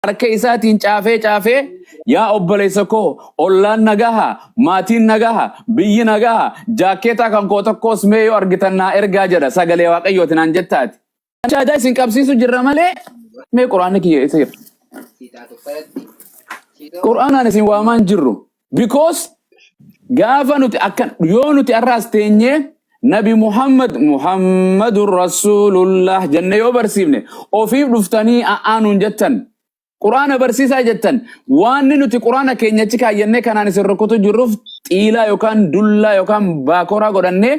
harka isaatiin caafee yaa obboleessa koo ollaan nagaha maatiin nagaha biyyi nagaha jaakeetaa kan koo tokkos mee yoo argitan naa ergaa jedha sagalee waaqayyooti naan jettaati. Shaadaa isin qabsiisu jirra malee mee quraanni kiyya isa jira. Quraanaan isin waamaan jirru because gaafa nuti akkan yoo nuti arraas teenyee Nabi Muhammadur Rasulullah jenne yoo barsiifne ofiif dhuftanii aanuun jettan Quraana barsiisaa jettan waan nuti Quraana keenyachi kaayyannee kanaan isin rukutu jirruuf xiilaa yookaan dullaa yookaan baakoraa godhannee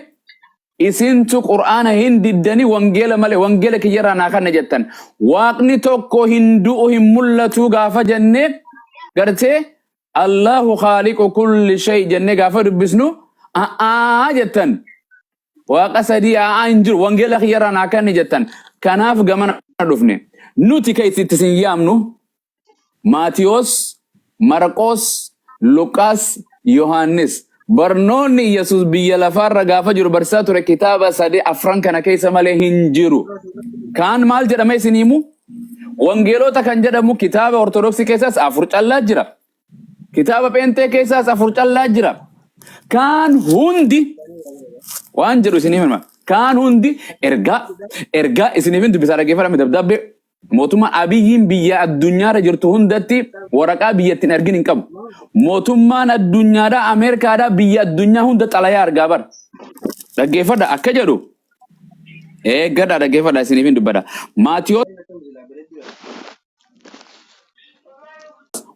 isintu Quraana hin diddanii wangeela malee wangeela kiyyarraa naa kanna jettan waaqni tokko hin du'u hin mul'atu gaafa jennee gartee Allahu khaliqu kulli shay jennee gaafa dubbisnu jettan waaqa sadii hin jiru wangeela kiyyarraa naa kanni jettan kanaaf gamana dhufne nuti keessatti isin yaamnu Maatiyos, Marqos, Luqaas, Yohaannis barnoonni Yesuus biyya lafaarra gaafa jiru barsiisaa ture kitaaba sadii afran kana keessa malee hin jiru. Kaan maal jedhame isin himu? Wangeelota kan jedhamu kitaaba Ortodoksii keessaas 4 callaa jira. Kitaaba Phentee keessaas 4 callaa jira. Kaan hundi waan jedhu isin himu. Kaan hundi ergaa isin himu dubbisaa dhaggeeffadhaa dabdabbe mootummaan Abiyyiin biyya addunyaarra jirtu hundatti waraqaa biyyattiin argin hin qabu. Mootummaan addunyaadhaa Ameerikaadhaa biyya addunyaa hunda xalayaa argaa bara. Dhaggeeffadha akka jedhu. Eeggadha dhaggeeffadha isiniif hin dubbadha. Maatiyos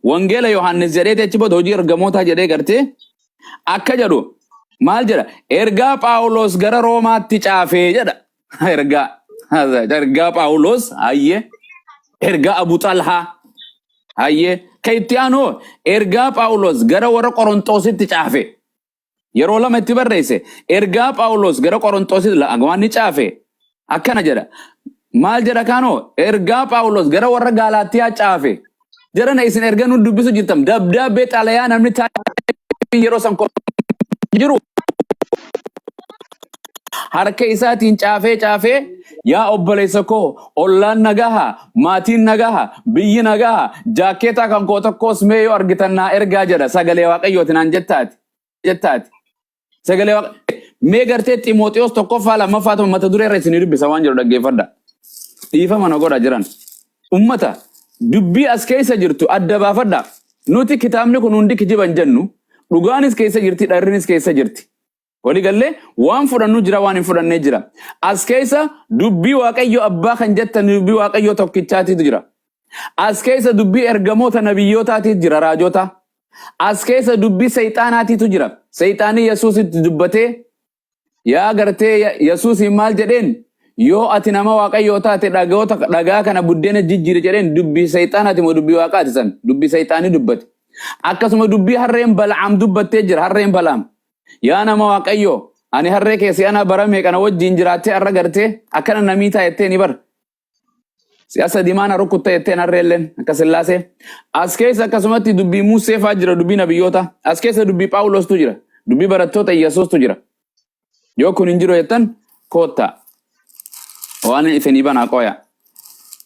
Wangeela Yohaannis jedhee achi booda hojii ergamootaa jedhee gartee akka jedhu maal jedha? Ergaa Phaawulos gara Roomaatti caafee jedha. Ergaa Phaawulos hayyee. Ergaa Abu Talhaa hayyee kayitiyaano ergaa Phaawulos gara warra Qorontositti caafe yeroo lama itti barreesse ergaa Phaawulos gara Qorontositti waan ni caafe akkana jedha maal jedha kaano ergaa Phaawulos gara warra Gaalaatiyaa caafe jedhana isin erga nu dubbisu jirtam dabdaabee xalayaa namni taa'ee yeroo san jiru harka isaatiin caafee yaa obboleessa koo ollaan nagaha maatiin nagaha biyyi nagaha jaakeetaa kan koo tokkos mee yoo argitan naa ergaa jedha sagalee waaqayyooti naan jettaati sagalee mee gartee Ximooxiyoos tokkoffaa lammaffaa mata duree irra isin dubbisa waan jedhu dhaggeeffadha dhiifama na godha jiran ummata dubbii as keessa jirtu adda baafadha nuti kitaabni kun hundi kijiban jennu dhugaanis keessa jirti dharrinis keessa jirti. Wali galee waan fudhannu jira waan hin fudhannee jira. As keessa dubbii waaqayyo abbaa kan jettan dubbii waaqayyo tokkichaatiitu jira. As keessa dubbii ergamoota nabiyyootaatiitu jira raajota. As keessa dubbii seexaanaatiitu jira. Seexaanii Yesuusitti dubbatee yaa gartee Yesuusiin maal jedheen yoo ati nama waaqayyoo taate dhagaa kana buddeena jijjiiri jedheen dubbii seexaanaati moo dubbii waaqaati san dubbii seexaanii dubbate. Akkasuma dubbii harreen Bal'aam dubbattee jira harreen Bal'aam. Yaa nama waaqayyo ani harree keessi ana barame kana wajjin jiraattee arra gartee akkana namii taa'ettee ni bar. Siyaasa dimaana rukutta jettee harreelleen akka Sillaasee. As keessa akkasumatti dubbii Musee fa'aa jira dubbii nabiyyoota. As keessa dubbii Phaawulostu jira. Dubbii barattoota Yesuustu jira. Yoo kun hin jiru jettan koottaa. Waan isinii banaa qooya.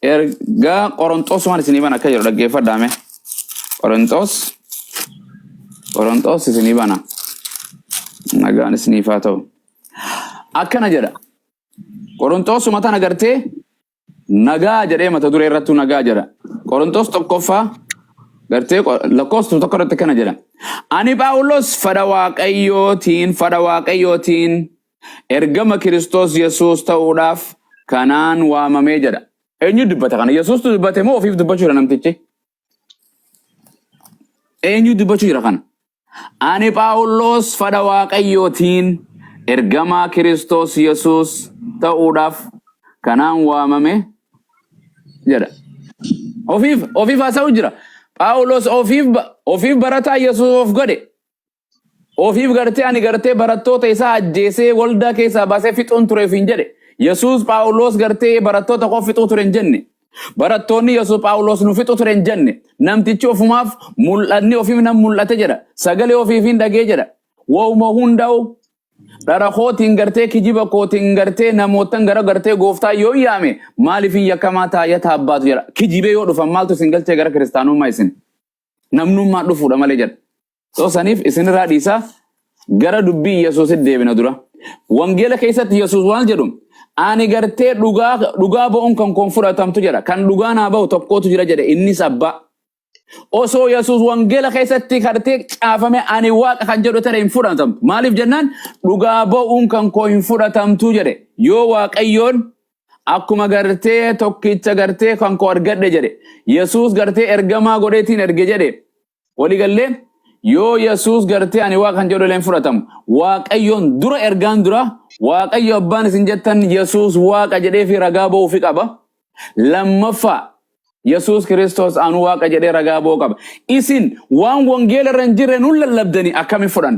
Ergaa Qorontos waan isinii bana akka jedhu dhaggeeffadhaame. Qorontos isinii bana. Nagaan isiniif haa ta'u. Akkana jedha. Qorontos mata nagartee nagaa jedhee mata duree irrattu nagaa jedha. Qorontos tokkoffaa gartee lakkoofsa tokko irratti kana jedha. Ani Phaawulos fedha waaqayyootiin ergama Kiristoos Yesuus ta'uudhaaf kanaan waamamee jedha. Eenyu dubbata kana? Yesuustu dubbate moo ofiif dubbachuu jira namtichi? Eenyu dubbachuu jira kana? Ani Phaawulos fedha waaqayyootiin ergama Kiristoos Yesuus ta'uudhaaf kanaan waamame jedha. Ofiif haasa'u jira. Phaawulos ofiif barataa Yesuus of godhe. Ofiif gartee ani gartee barattoota isaa ajjeesee waldaa keessaa baasee fixuun tureef hin jedhe. Yesuus Phaawulos gartee barattoota qof fixuu ture hin jenne. Barattoonni Yesuus Phaawulos nu fixuu ture hin jenne. Namtichi ofumaaf mul'anni ofiif nam mul'ate jedha. Sagalee ofiif hin dhagee jedha. Waa'uma hundaa'u Dhara kootiin gartee kijiba kootiin gartee namootan gara gartee gooftaa yoo yaame maaliifin yakkamaa taayyataa abbaatu jedha. Kijibee yoo dhufan maaltu isin galchee gara kiristaanummaa isin. Namnummaa dhufuudha malee jedha. So saniif isinirraa dhiisaa gara dubbii Yesuusitti deebina dura. Wangeela keessatti Yesuus waan jedhu ani gartee dhugaa ba'uun kan koon fudhatamtu jedha. Kan dhugaa naa ba'u tokkootu jira jedhe innis abbaa. Osoo Yesuus wangeela keessatti gartee caafame ani waaqa kan jedhu ta'e hin fudhatamtu. Maaliif jennaan dhugaa ba'uun kan koo hin fudhatamtu jedhe. Yoo waaqayyoon akkuma gartee tokkicha gartee kan koo argadhe jedhe. Yesuus gartee ergamaa godheetiin erge jedhe. Waliigallee yoo Yesuus gartee ani waaqa kan jedhu hin fudhatamu. Waaqayyoon dura ergaan dura waaqayyo abbaan isin jettan Yesuus waaqa jedhee fi ragaa ba'uu fi qaba. Lammaffaa Yesuus Kiristoos anu waaqa jedhee ragaa ba'uu qaba. Isin waan wangeela irra hin jirre nun lallabdanii akkamiin fudhan?